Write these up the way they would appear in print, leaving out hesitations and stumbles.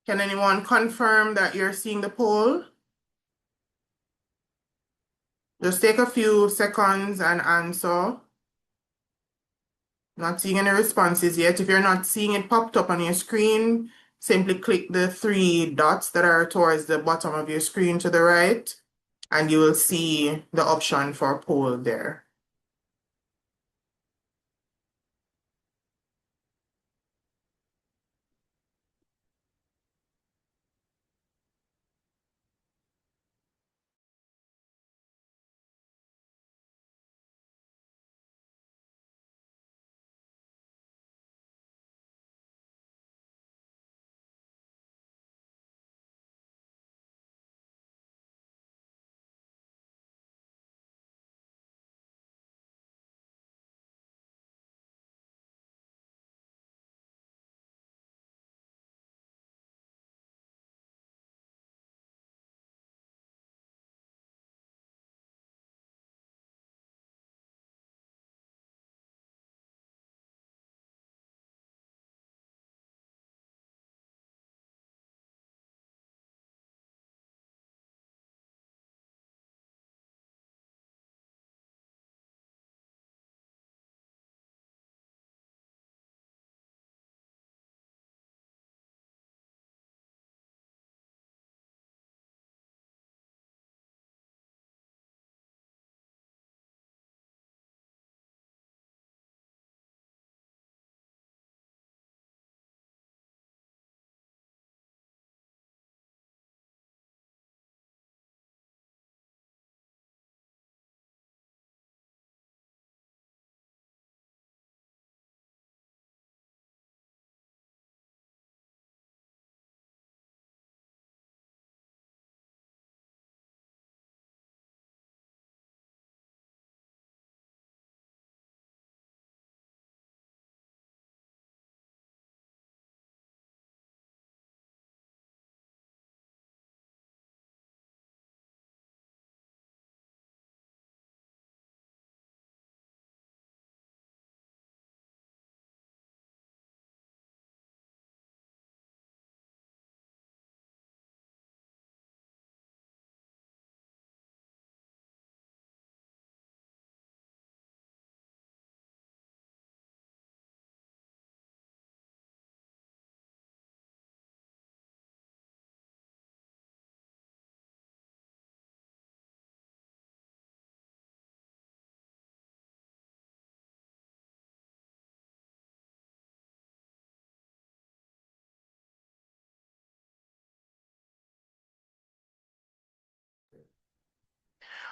Can anyone confirm that you're seeing the poll? Just take a few seconds and answer. Not seeing any responses yet. If you're not seeing it popped up on your screen, simply click the three dots that are towards the bottom of your screen to the right, and you will see the option for poll there.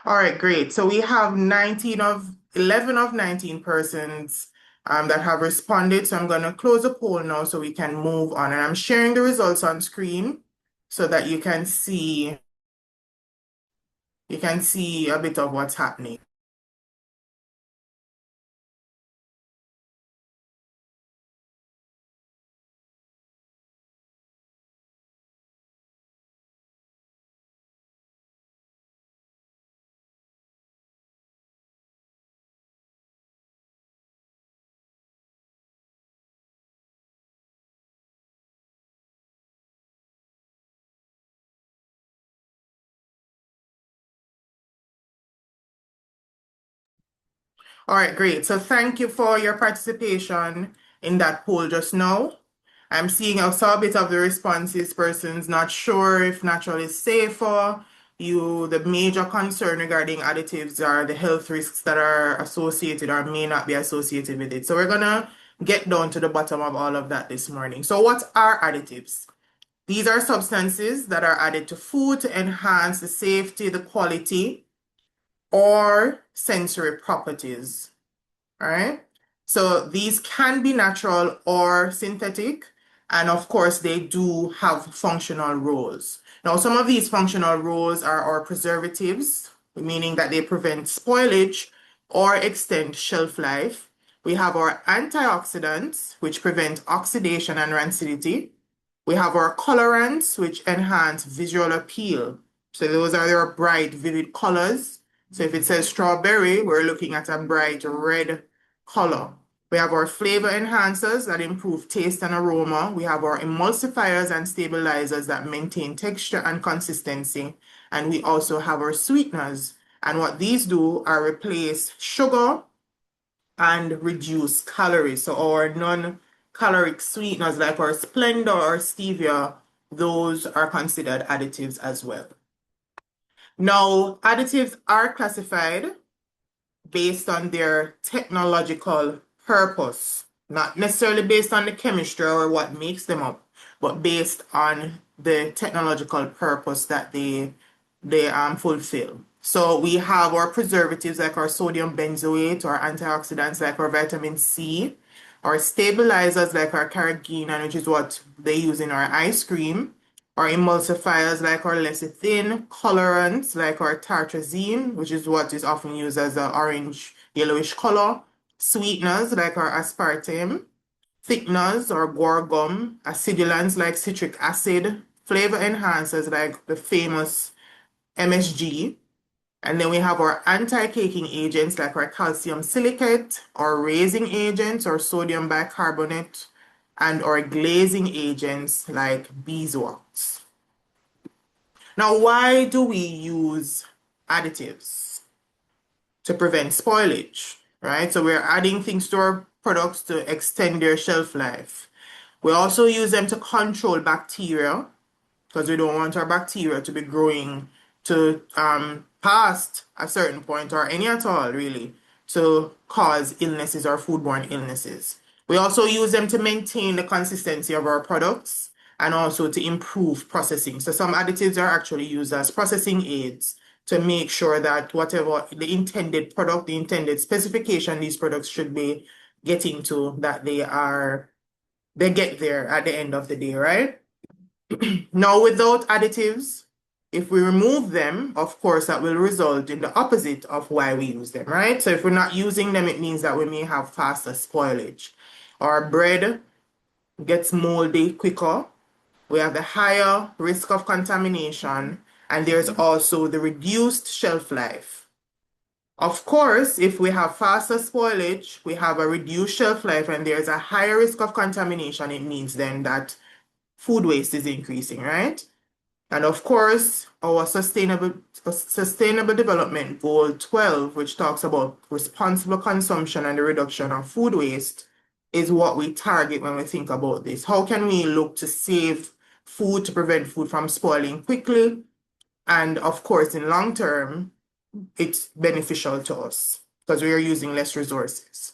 All right, great. So we have 11 of 19 persons that have responded. So I'm going to close the poll now so we can move on. And I'm sharing the results on screen so that you can see a bit of what's happening. All right, great. So thank you for your participation in that poll just now. I saw a bit of the responses, persons not sure if natural is safer. The major concern regarding additives are the health risks that are associated or may not be associated with it. So we're gonna get down to the bottom of all of that this morning. So what are additives? These are substances that are added to food to enhance the safety, the quality, or sensory properties. All right. So these can be natural or synthetic. And of course, they do have functional roles. Now, some of these functional roles are our preservatives, meaning that they prevent spoilage or extend shelf life. We have our antioxidants, which prevent oxidation and rancidity. We have our colorants, which enhance visual appeal. So those are your bright, vivid colors. So if it says strawberry, we're looking at a bright red color. We have our flavor enhancers that improve taste and aroma. We have our emulsifiers and stabilizers that maintain texture and consistency. And we also have our sweeteners. And what these do are replace sugar and reduce calories. So our non-caloric sweeteners like our Splenda or stevia, those are considered additives as well. Now, additives are classified based on their technological purpose, not necessarily based on the chemistry or what makes them up, but based on the technological purpose that they fulfill. So we have our preservatives like our sodium benzoate, or antioxidants like our vitamin C, our stabilizers like our carrageenan, which is what they use in our ice cream, our emulsifiers like our lecithin, colorants like our tartrazine, which is what is often used as an orange yellowish color, sweeteners like our aspartame, thickeners or guar gum, acidulants like citric acid, flavor enhancers like the famous MSG, and then we have our anti-caking agents like our calcium silicate, our raising agents or sodium bicarbonate, and our glazing agents like beeswax. Now, why do we use additives? To prevent spoilage, right? So we're adding things to our products to extend their shelf life. We also use them to control bacteria because we don't want our bacteria to be growing to past a certain point or any at all really to cause illnesses or foodborne illnesses. We also use them to maintain the consistency of our products and also to improve processing. So some additives are actually used as processing aids to make sure that whatever the intended product, the intended specification these products should be getting to, that they get there at the end of the day, right? Now, without additives, if we remove them, of course, that will result in the opposite of why we use them, right? So if we're not using them, it means that we may have faster spoilage. Our bread gets moldy quicker. We have the higher risk of contamination, and there's also the reduced shelf life. Of course, if we have faster spoilage, we have a reduced shelf life, and there's a higher risk of contamination, it means then that food waste is increasing, right? And of course, our sustainable development goal 12, which talks about responsible consumption and the reduction of food waste, is what we target when we think about this. How can we look to save food to prevent food from spoiling quickly? And of course, in long term, it's beneficial to us because we are using less resources.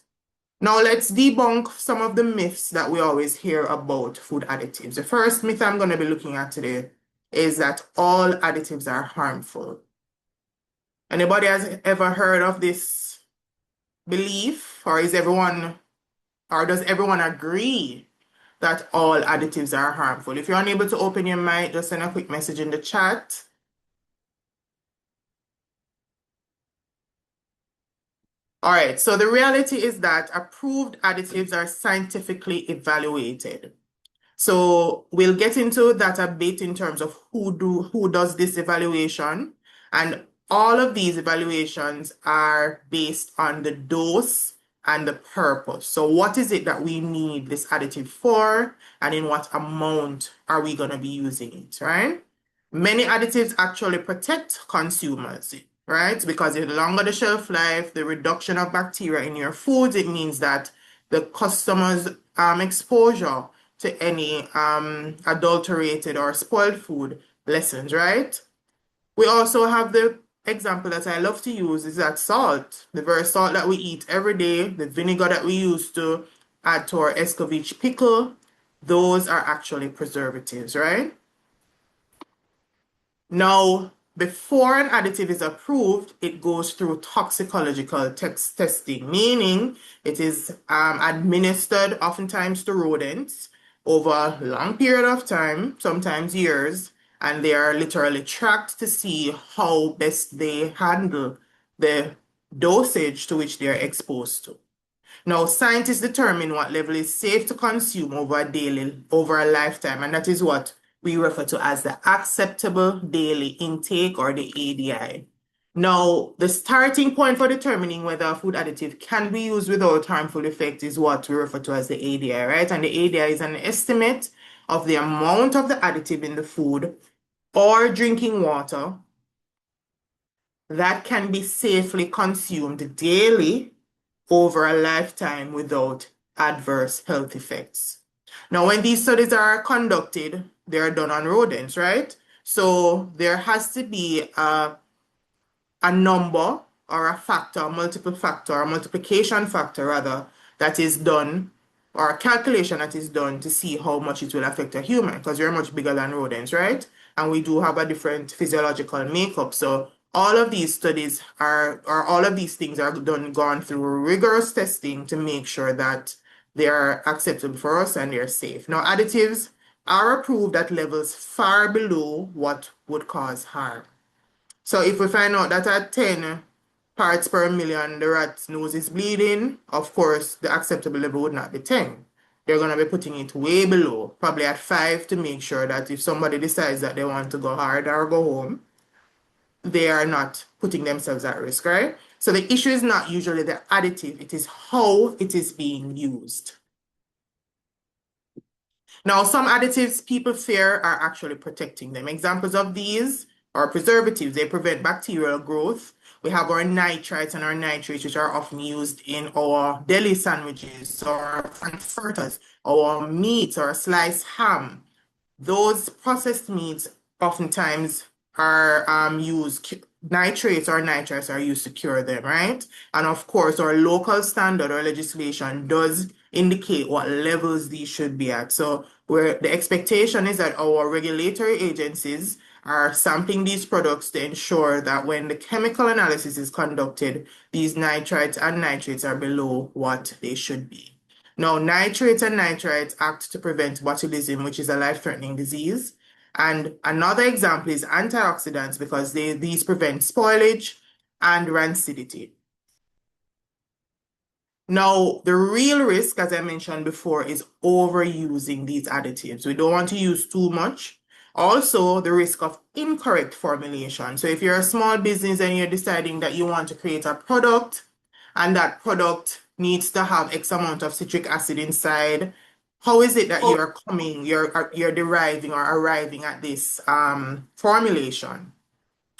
Now let's debunk some of the myths that we always hear about food additives. The first myth I'm going to be looking at today is that all additives are harmful. Anybody has ever heard of this belief, or does everyone agree that all additives are harmful? If you're unable to open your mic, just send a quick message in the chat. All right, so the reality is that approved additives are scientifically evaluated. So we'll get into that a bit in terms of who does this evaluation. And all of these evaluations are based on the dose and the purpose. So what is it that we need this additive for, and in what amount are we going to be using it, right? Many additives actually protect consumers, right? Because the longer the shelf life, the reduction of bacteria in your foods, it means that the customer's exposure to any adulterated or spoiled food lessens, right? We also have the example that I love to use is that salt, the very salt that we eat every day, the vinegar that we use to add to our escovitch pickle, those are actually preservatives, right? Now, before an additive is approved, it goes through toxicological testing, meaning it is administered oftentimes to rodents over a long period of time, sometimes years, and they are literally tracked to see how best they handle the dosage to which they are exposed to. Now, scientists determine what level is safe to consume over a lifetime, and that is what we refer to as the acceptable daily intake, or the ADI. Now, the starting point for determining whether a food additive can be used without harmful effect is what we refer to as the ADI, right? And the ADI is an estimate of the amount of the additive in the food or drinking water that can be safely consumed daily over a lifetime without adverse health effects. Now, when these studies are conducted, they are done on rodents, right? So there has to be a number or a factor, a multiple factor, a multiplication factor rather, that is done, or a calculation that is done to see how much it will affect a human, because we're much bigger than rodents, right? And we do have a different physiological makeup. So all of these studies are, or all of these things are gone through rigorous testing to make sure that they are acceptable for us and they're safe. Now, additives are approved at levels far below what would cause harm. So if we find out that at 10 parts per million, the rat's nose is bleeding, of course, the acceptable level would not be 10. They're going to be putting it way below, probably at 5, to make sure that if somebody decides that they want to go hard or go home, they are not putting themselves at risk, right? So the issue is not usually the additive, it is how it is being used. Now, some additives people fear are actually protecting them. Examples of these are preservatives. They prevent bacterial growth. We have our nitrites and our nitrates, which are often used in our deli sandwiches or frankfurters, our meats or sliced ham. Those processed meats oftentimes are used, nitrates or nitrites are used to cure them, right? And of course, our local standard or legislation does indicate what levels these should be at. So where the expectation is that our regulatory agencies are sampling these products to ensure that when the chemical analysis is conducted, these nitrites and nitrates are below what they should be. Now, nitrates and nitrites act to prevent botulism, which is a life-threatening disease. And another example is antioxidants because these prevent spoilage and rancidity. Now, the real risk, as I mentioned before, is overusing these additives. We don't want to use too much. Also, the risk of incorrect formulation. So if you're a small business and you're deciding that you want to create a product and that product needs to have X amount of citric acid inside, how is it that you're deriving or arriving at this formulation?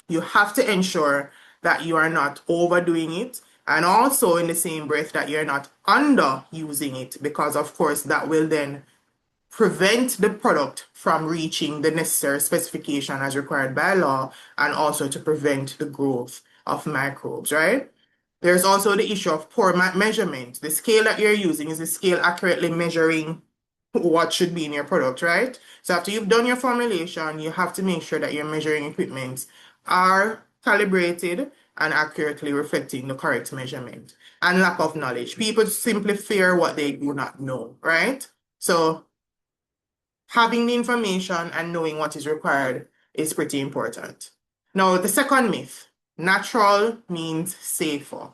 You have to ensure that you are not overdoing it, and also in the same breath that you're not underusing it, because of course that will then prevent the product from reaching the necessary specification as required by law, and also to prevent the growth of microbes, right? There's also the issue of poor measurement. The scale that you're using, is the scale accurately measuring what should be in your product, right? So after you've done your formulation, you have to make sure that your measuring equipment are calibrated and accurately reflecting the correct measurement. And lack of knowledge. People simply fear what they do not know, right? So having the information and knowing what is required is pretty important. Now, the second myth, natural means safer.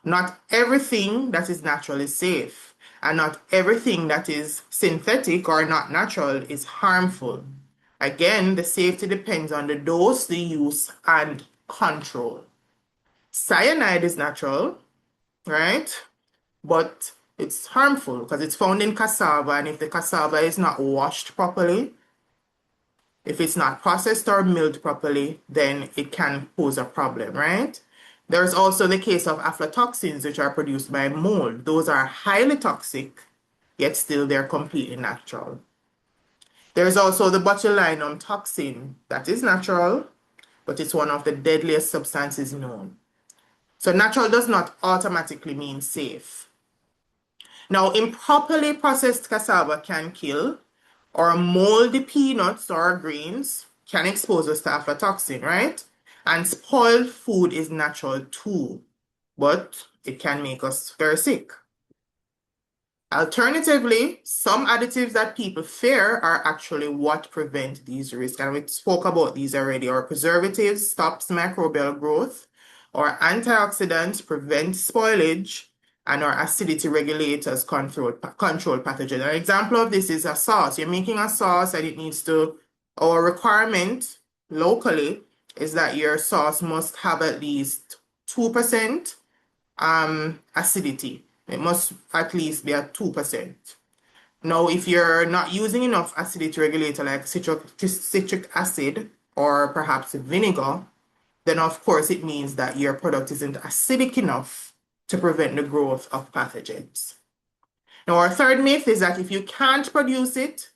Not everything that is natural is safe, and not everything that is synthetic or not natural is harmful. Again, the safety depends on the dose, the use, and control. Cyanide is natural, right? But it's harmful because it's found in cassava, and if the cassava is not washed properly, if it's not processed or milled properly, then it can pose a problem, right? There's also the case of aflatoxins, which are produced by mold. Those are highly toxic, yet still they're completely natural. There's also the botulinum toxin that is natural, but it's one of the deadliest substances known. So natural does not automatically mean safe. Now, improperly processed cassava can kill, or moldy peanuts or grains can expose us to aflatoxin, right? And spoiled food is natural too, but it can make us very sick. Alternatively, some additives that people fear are actually what prevent these risks. And we spoke about these already. Or preservatives stops microbial growth, or antioxidants prevent spoilage, and our acidity regulators control pathogen. An example of this is a sauce. You're making a sauce and it needs to, our requirement locally is that your sauce must have at least 2% acidity. It must at least be at 2%. Now, if you're not using enough acidity regulator like citric acid or perhaps vinegar, then of course it means that your product isn't acidic enough to prevent the growth of pathogens. Now, our third myth is that if you can't produce it,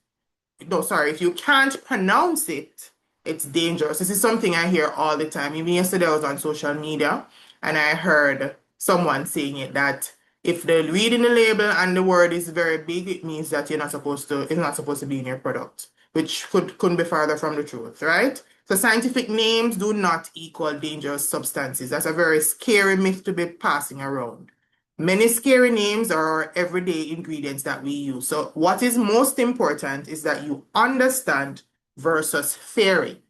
no, sorry, if you can't pronounce it, it's dangerous. This is something I hear all the time. Even yesterday, I was on social media and I heard someone saying it that if they're reading the label and the word is very big, it means that it's not supposed to be in your product, which couldn't be farther from the truth, right? So scientific names do not equal dangerous substances. That's a very scary myth to be passing around. Many scary names are everyday ingredients that we use. So what is most important is that you understand versus theory.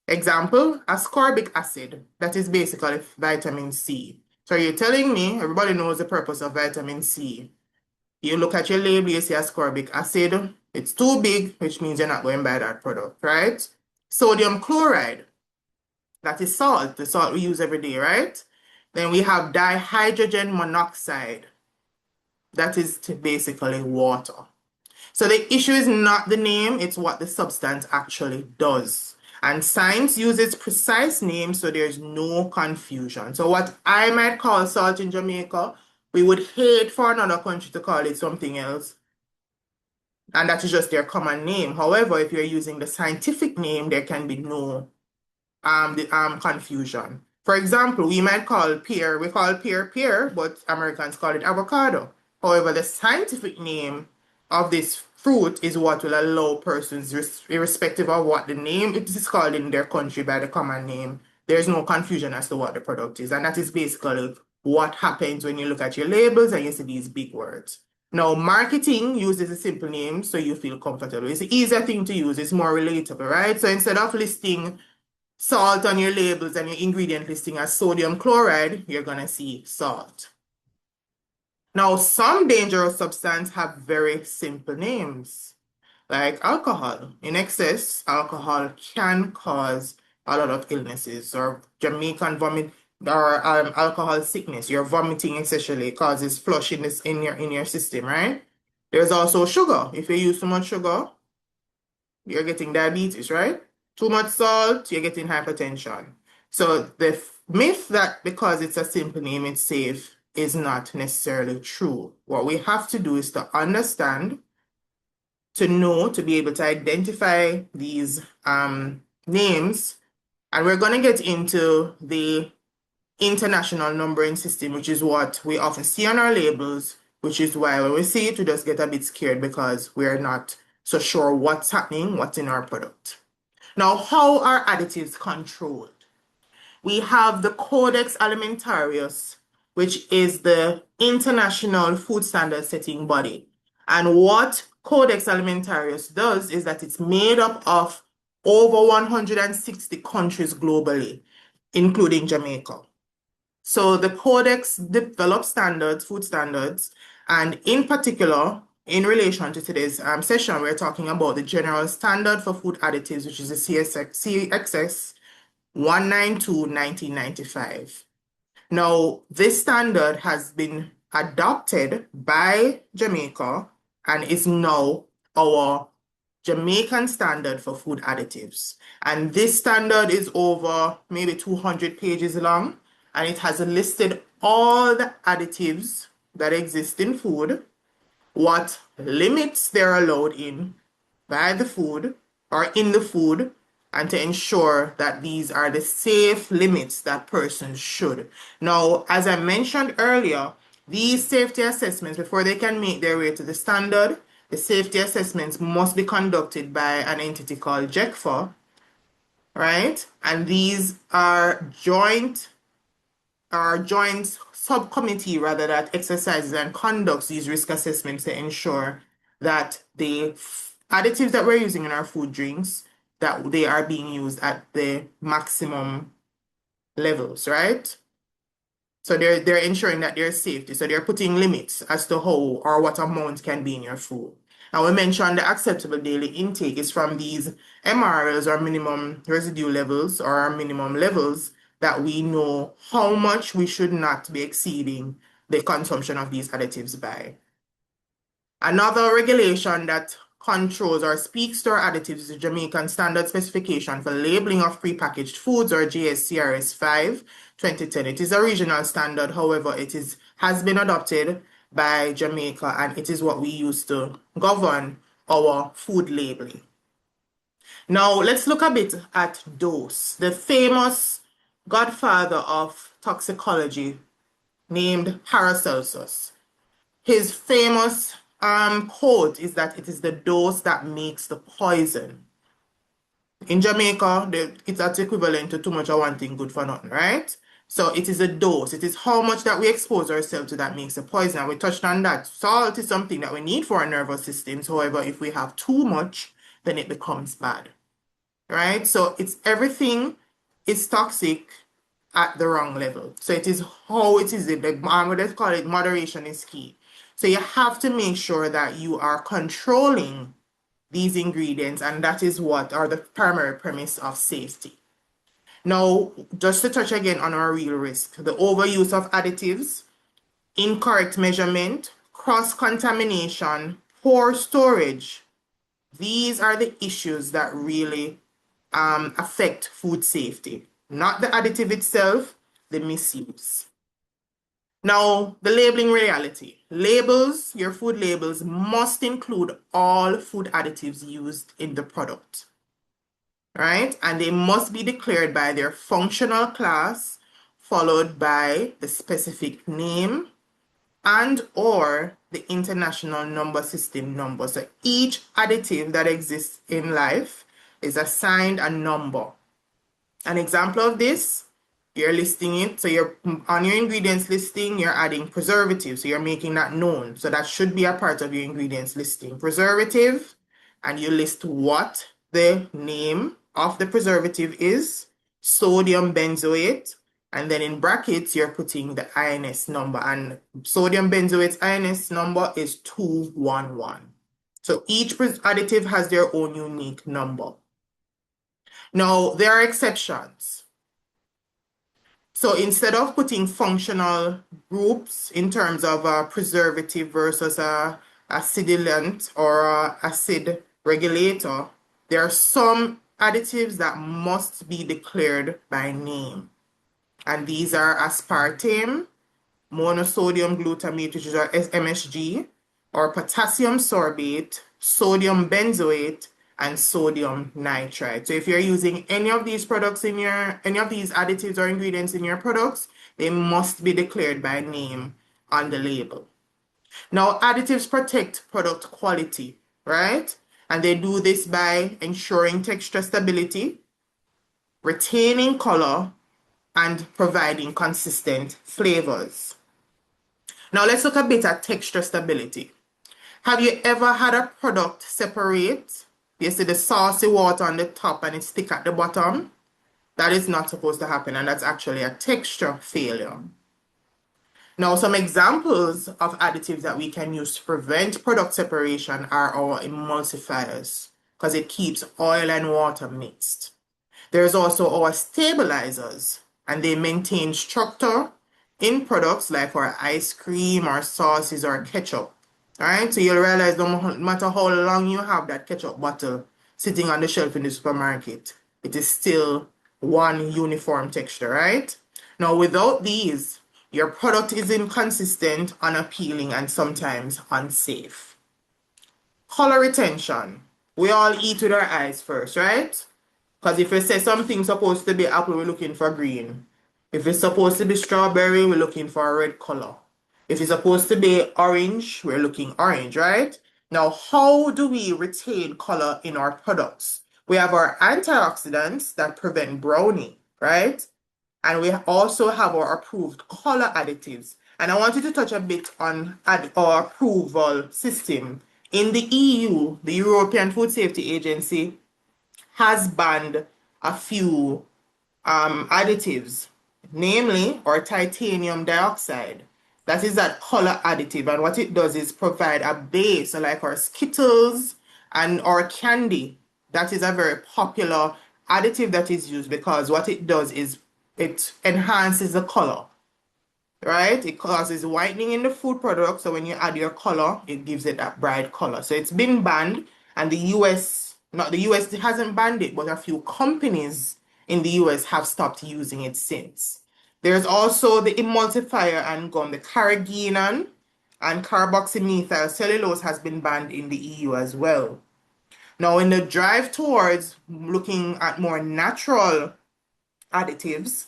Example, ascorbic acid, that is basically vitamin C. So you're telling me, everybody knows the purpose of vitamin C. You look at your label, you see ascorbic acid, it's too big, which means you're not going to buy that product, right? Sodium chloride, that is salt, the salt we use every day, right? Then we have dihydrogen monoxide. That is basically water. So the issue is not the name, it's what the substance actually does. And science uses precise names so there's no confusion. So what I might call salt in Jamaica, we would hate for another country to call it something else. And that is just their common name. However, if you're using the scientific name, there can be no confusion. For example, we call pear, but Americans call it avocado. However, the scientific name of this fruit is what will allow persons, irrespective of what the name it is called in their country by the common name, there's no confusion as to what the product is. And that is basically what happens when you look at your labels and you see these big words. Now, marketing uses a simple name so you feel comfortable. It's an easier thing to use. It's more relatable, right? So instead of listing salt on your labels and your ingredient listing as sodium chloride, you're going to see salt. Now, some dangerous substances have very simple names, like alcohol. In excess, alcohol can cause a lot of illnesses, or Jamaican vomit, or alcohol sickness. You're vomiting essentially causes flush in your system, right? There's also sugar. If you use too much sugar, you're getting diabetes, right? Too much salt, you're getting hypertension. So the myth that because it's a simple name, it's safe is not necessarily true. What we have to do is to understand, to know, to be able to identify these names. And we're going to get into the international numbering system, which is what we often see on our labels, which is why when we see it, we just get a bit scared because we're not so sure what's happening, what's in our product. Now, how are additives controlled? We have the Codex Alimentarius, which is the international food standard setting body. And what Codex Alimentarius does is that it's made up of over 160 countries globally, including Jamaica. So the Codex develops standards, food standards, and in particular, in relation to today's session, we're talking about the General Standard for Food Additives, which is the CXS 192/1995. Now, this standard has been adopted by Jamaica and is now our Jamaican standard for food additives. And this standard is over maybe 200 pages long, and it has listed all the additives that exist in food, what limits they're allowed in by the food or in the food, and to ensure that these are the safe limits that persons should. Now, as I mentioned earlier, these safety assessments, before they can make their way to the standard, the safety assessments must be conducted by an entity called JECFA, right? And these are joint subcommittee rather that exercises and conducts these risk assessments to ensure that the additives that we're using in our food drinks, that they are being used at the maximum levels, right? So they're ensuring that there's safety. So they're putting limits as to how or what amount can be in your food. And we mentioned the acceptable daily intake is from these MRLs or minimum residue levels or minimum levels that we know how much we should not be exceeding the consumption of these additives by. Another regulation that controls or speaks to our additives is the Jamaican Standard Specification for Labeling of Prepackaged Foods or JSCRS 5 2010. It is a regional standard, however, has been adopted by Jamaica and it is what we use to govern our food labeling. Now, let's look a bit at dose, the famous godfather of toxicology named Paracelsus. His famous quote is that it is the dose that makes the poison. In Jamaica, it's equivalent to too much of one thing good for nothing, right? So it is a dose. It is how much that we expose ourselves to that makes a poison. And we touched on that. Salt is something that we need for our nervous systems. However, if we have too much, then it becomes bad, right? So it's everything is toxic at the wrong level. So it is how it is. What they call it, moderation is key. So you have to make sure that you are controlling these ingredients, and that is what are the primary premise of safety. Now, just to touch again on our real risk, the overuse of additives, incorrect measurement, cross-contamination, poor storage. These are the issues that really affect food safety, not the additive itself, the misuse. Now, the labeling reality. Labels, your food labels must include all food additives used in the product, right? And they must be declared by their functional class, followed by the specific name and or the international number system number. So each additive that exists in life is assigned a number. An example of this, you're listing it. So you're on your ingredients listing, you're adding preservative. So you're making that known. So that should be a part of your ingredients listing. Preservative, and you list what the name of the preservative is, sodium benzoate, and then in brackets, you're putting the INS number. And sodium benzoate's INS number is 211. So each additive has their own unique number. Now, there are exceptions. So instead of putting functional groups in terms of a preservative versus a acidulant or a acid regulator, there are some additives that must be declared by name. And these are aspartame, monosodium glutamate, which is our MSG, or potassium sorbate, sodium benzoate, and sodium nitrite. So if you're using any of these products any of these additives or ingredients in your products, they must be declared by name on the label. Now, additives protect product quality, right? And they do this by ensuring texture stability, retaining color, and providing consistent flavors. Now, let's look a bit at texture stability. Have you ever had a product separate? You see the saucy water on the top and it's thick at the bottom? That is not supposed to happen, and that's actually a texture failure. Now, some examples of additives that we can use to prevent product separation are our emulsifiers, because it keeps oil and water mixed. There's also our stabilizers, and they maintain structure in products like our ice cream, or sauces, or ketchup. All right, so you'll realize no matter how long you have that ketchup bottle sitting on the shelf in the supermarket, it is still one uniform texture, right? Now, without these, your product is inconsistent, unappealing, and sometimes unsafe. Color retention. We all eat with our eyes first, right? Because if you say something's supposed to be apple, we're looking for green. If it's supposed to be strawberry, we're looking for a red color. If it's supposed to be orange, we're looking orange, right? Now, how do we retain color in our products? We have our antioxidants that prevent browning, right? And we also have our approved color additives. And I wanted to touch a bit on our approval system. In the EU, the European Food Safety Agency has banned a few additives, namely our titanium dioxide That is that color additive. And what it does is provide a base, so like our Skittles and our candy. That is a very popular additive that is used because what it does is it enhances the color, right? It causes whitening in the food product. So when you add your color, it gives it that bright color. So it's been banned, and the US, not the US hasn't banned it, but a few companies in the US have stopped using it since. There's also the emulsifier and gum, the carrageenan and carboxymethyl cellulose has been banned in the EU as well. Now, in the drive towards looking at more natural additives,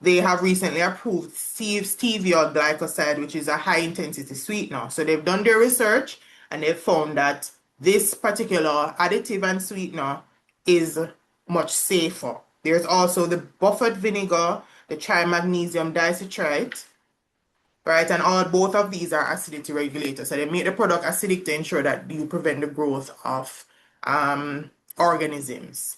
they have recently approved stevia glycoside, which is a high intensity sweetener. So they've done their research and they've found that this particular additive and sweetener is much safer. There's also the buffered vinegar, the trimagnesium dicitrate, right? And both of these are acidity regulators. So they make the product acidic to ensure that you prevent the growth of organisms.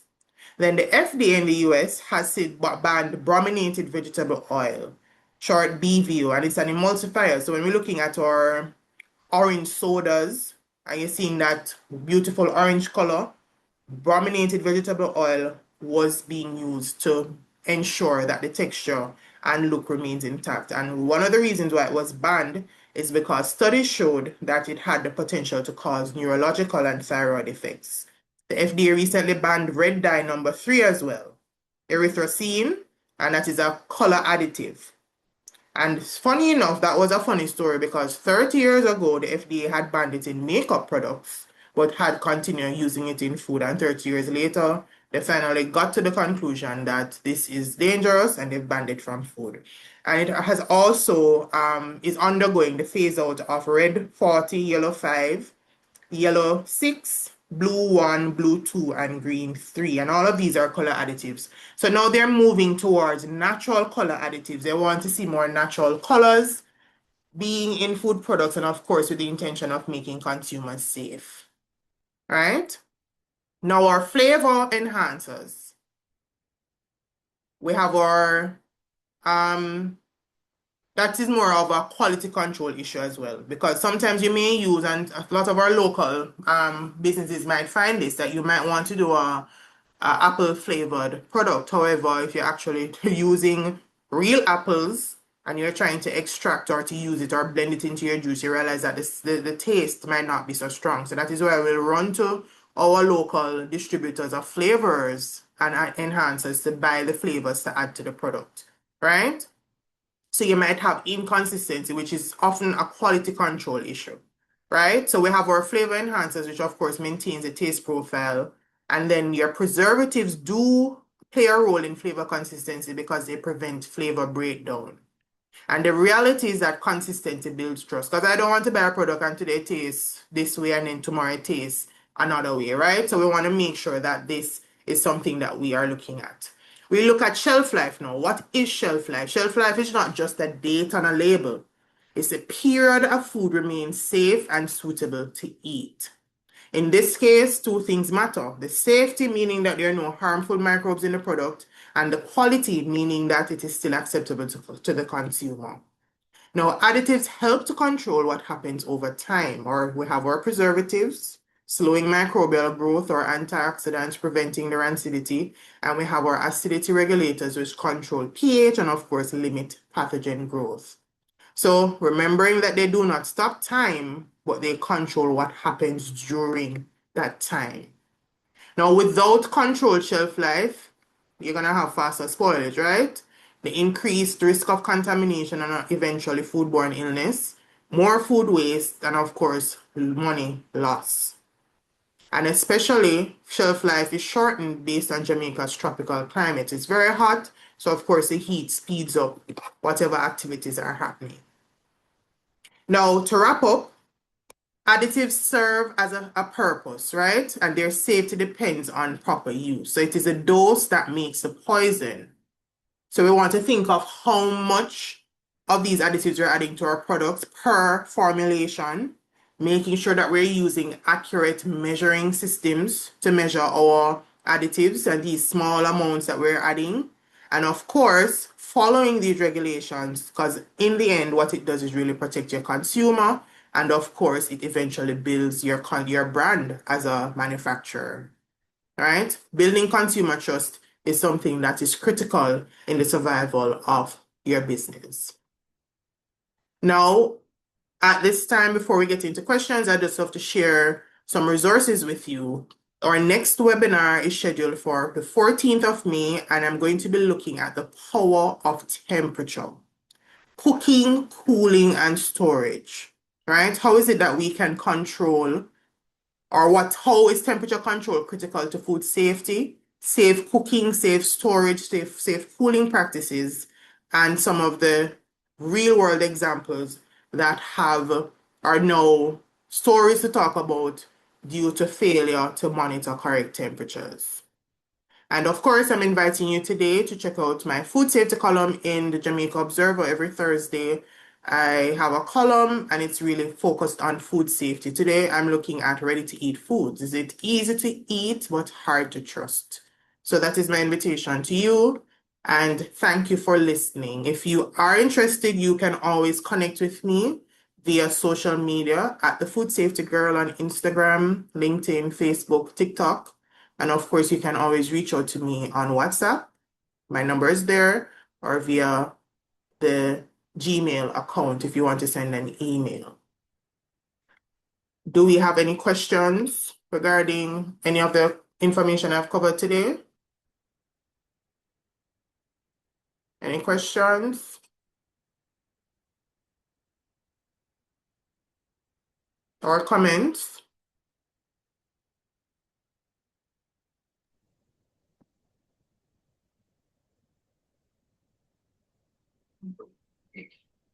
Then the FDA in the US has banned brominated vegetable oil, short BVO, and it's an emulsifier. So when we're looking at our orange sodas, and you're seeing that beautiful orange color, brominated vegetable oil was being used to ensure that the texture and look remains intact. And one of the reasons why it was banned is because studies showed that it had the potential to cause neurological and thyroid effects. The FDA recently banned red dye number 3 as well, erythrocene, and that is a color additive. And funny enough, that was a funny story because 30 years ago, the FDA had banned it in makeup products, but had continued using it in food. And 30 years later, they finally got to the conclusion that this is dangerous and they've banned it from food. And it has also is undergoing the phase out of red 40, yellow 5, yellow 6, blue 1, blue 2, and green 3. And all of these are color additives. So now they're moving towards natural color additives. They want to see more natural colors being in food products, and of course with the intention of making consumers safe. Right? Now our flavor enhancers. We have our that is more of a quality control issue as well, because sometimes you may use, and a lot of our local businesses might find this, that you might want to do a apple flavored product. However, if you're actually using real apples and you're trying to extract or to use it or blend it into your juice, you realize that the taste might not be so strong. So that is why we'll run to our local distributors of flavors and enhancers to buy the flavors to add to the product, right? So you might have inconsistency, which is often a quality control issue, right? So we have our flavor enhancers, which of course maintains the taste profile. And then your preservatives do play a role in flavor consistency because they prevent flavor breakdown. And the reality is that consistency builds trust. Because I don't want to buy a product and today it tastes this way and then tomorrow it tastes another way, right? So we want to make sure that this is something that we are looking at. We look at shelf life now. What is shelf life? Shelf life is not just a date on a label. It's a period a food remains safe and suitable to eat. In this case, two things matter. The safety, meaning that there are no harmful microbes in the product, and the quality, meaning that it is still acceptable to the consumer. Now, additives help to control what happens over time, or we have our preservatives, slowing microbial growth, or antioxidants preventing the rancidity, and we have our acidity regulators, which control pH and, of course, limit pathogen growth. So remembering that they do not stop time, but they control what happens during that time. Now, without controlled shelf life, you're going to have faster spoilage, right? The increased risk of contamination and eventually foodborne illness, more food waste, and of course, money loss. And especially, shelf life is shortened based on Jamaica's tropical climate. It's very hot, so of course, the heat speeds up whatever activities are happening. Now, to wrap up, additives serve as a purpose, right? And their safety depends on proper use. So it is a dose that makes the poison. So we want to think of how much of these additives we're adding to our products per formulation, making sure that we're using accurate measuring systems to measure our additives and these small amounts that we're adding. And of course, following these regulations, because in the end, what it does is really protect your consumer, and of course, it eventually builds your brand as a manufacturer, right? Building consumer trust is something that is critical in the survival of your business. Now, at this time, before we get into questions, I just have to share some resources with you. Our next webinar is scheduled for the 14th of May, and I'm going to be looking at the power of temperature, cooking, cooling, and storage, right? How is it that we can control, or how is temperature control critical to food safety, safe cooking, safe storage, safe cooling practices, and some of the real world examples that are now stories to talk about due to failure to monitor correct temperatures. And of course, I'm inviting you today to check out my food safety column in the Jamaica Observer every Thursday. I have a column and it's really focused on food safety. Today, I'm looking at ready to eat foods. Is it easy to eat but hard to trust? So that is my invitation to you. And thank you for listening. If you are interested, you can always connect with me via social media at the Food Safety Girl on Instagram, LinkedIn, Facebook, TikTok. And of course, you can always reach out to me on WhatsApp. My number is there, or via the Gmail account if you want to send an email. Do we have any questions regarding any of the information I've covered today? Any questions? Or comments?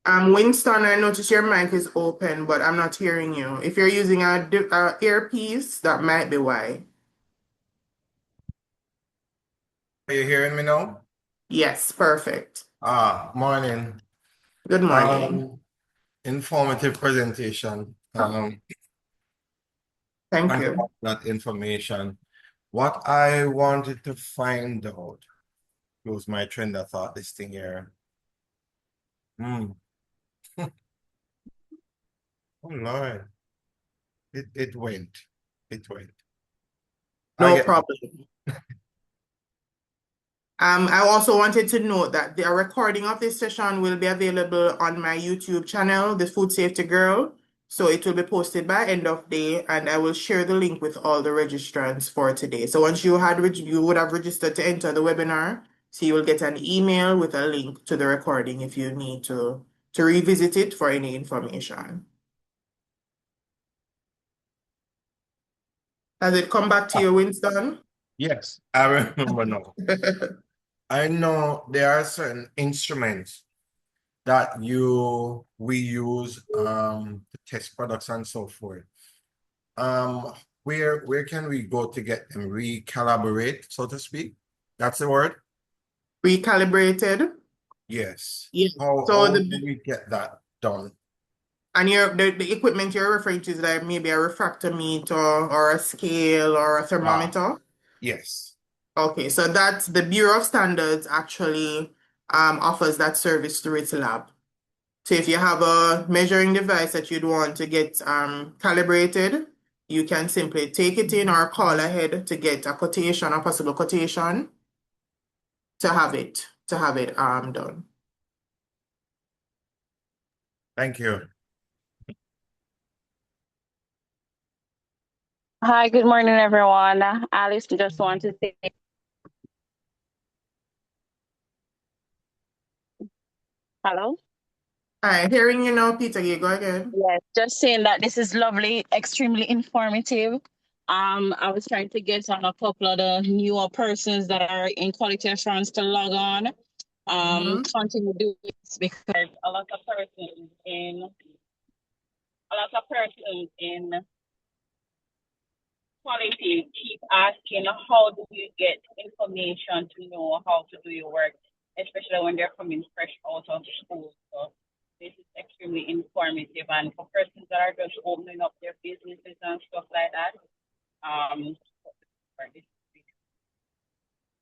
Winston, I notice your mic is open, but I'm not hearing you. If you're using a earpiece, that might be why. Are you hearing me now? Yes, perfect. Morning. Good morning. Informative presentation. Thank And you. that information. What I wanted to find out was my trend of thought, this thing here. Hmm. Oh Lord. It went. It went. I No get problem. I also wanted to note that the recording of this session will be available on my YouTube channel, The Food Safety Girl. So it will be posted by end of day, and I will share the link with all the registrants for today. So once you would have registered to enter the webinar, so you will get an email with a link to the recording if you need to revisit it for any information. Has it come back to you, Winston? Yes, I remember now. I know there are certain instruments that we use to test products and so forth. Where can we go to get them recalibrate, so to speak? That's the word? Recalibrated? Yes. Yes. So How do we get that done? and the equipment you're referring to is like maybe a refractometer or a scale or a thermometer? Yes. Okay, so that's the Bureau of Standards actually offers that service through its lab. So if you have a measuring device that you'd want to get calibrated, you can simply take it in or call ahead to get a quotation, a possible quotation to have it done. Thank you. Hi, good morning, everyone. Alice just want to say hello. Hi, hearing you now, Peter, you go again. Yes, just saying that this is lovely, extremely informative. I was trying to get on a couple of the newer persons that are in quality assurance to log on. Continue to do this because a lot of persons in quality keep asking how do you get information to know how to do your work, especially when they're coming fresh out of school. So this is extremely informative, and for persons that are just opening up their businesses and stuff like that, for this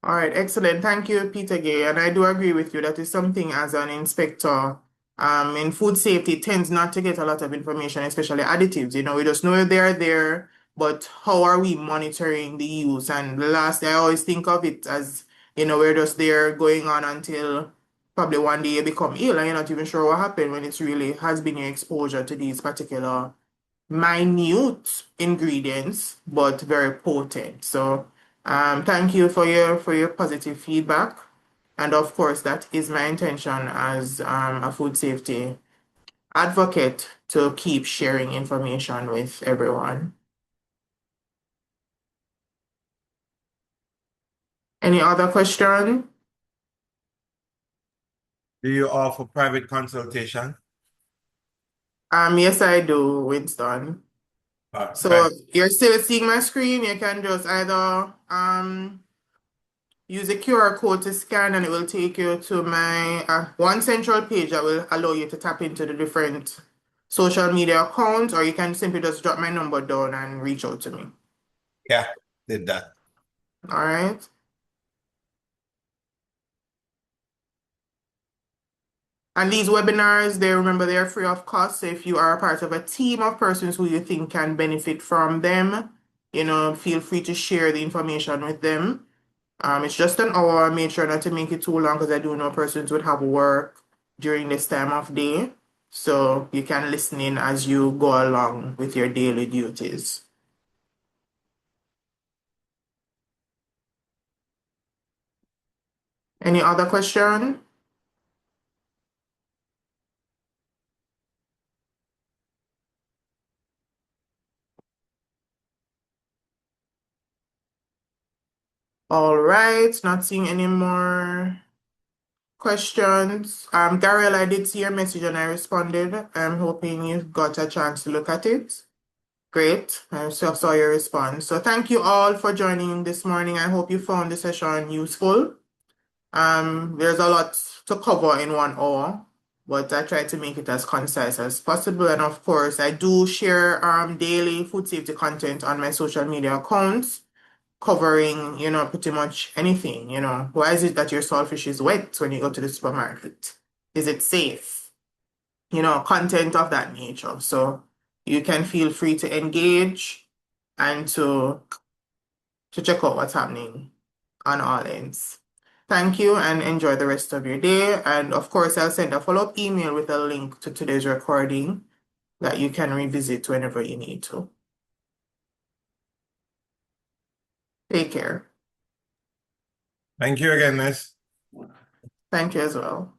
All right, excellent. Thank you, Peter Gay. And I do agree with you. That is something as an inspector in food safety tends not to get a lot of information, especially additives. We just know they're there, but how are we monitoring the use? And the last, I always think of it as, we're just there going on until probably one day you become ill and you're not even sure what happened when it's really has been your exposure to these particular minute ingredients, but very potent. So thank you for your positive feedback. And of course, that is my intention as a food safety advocate to keep sharing information with everyone. Any other question? Do you offer private consultation? Yes, I do, Winston. So Thanks. you're still seeing my screen. You can just either use a QR code to scan and it will take you to my one central page that will allow you to tap into the different social media accounts, or you can simply just drop my number down and reach out to me. Yeah, did that. All right. And these webinars, they're free of cost. So if you are a part of a team of persons who you think can benefit from them, feel free to share the information with them. It's just an hour. Make sure not to make it too long because I do know persons would have work during this time of day. So you can listen in as you go along with your daily duties. Any other question? All right, not seeing any more questions. Daryl, I did see your message and I responded. I'm hoping you got a chance to look at it. Great. I saw your response. So thank you all for joining this morning. I hope you found the session useful. There's a lot to cover in 1 hour, but I try to make it as concise as possible. And of course, I do share daily food safety content on my social media accounts, covering, pretty much anything. Why is it that your saltfish is wet when you go to the supermarket? Is it safe? Content of that nature. So you can feel free to engage and to check out what's happening on all ends. Thank you and enjoy the rest of your day. And of course, I'll send a follow-up email with a link to today's recording that you can revisit whenever you need to. Take care. Thank you again, Miss. Thank you as well.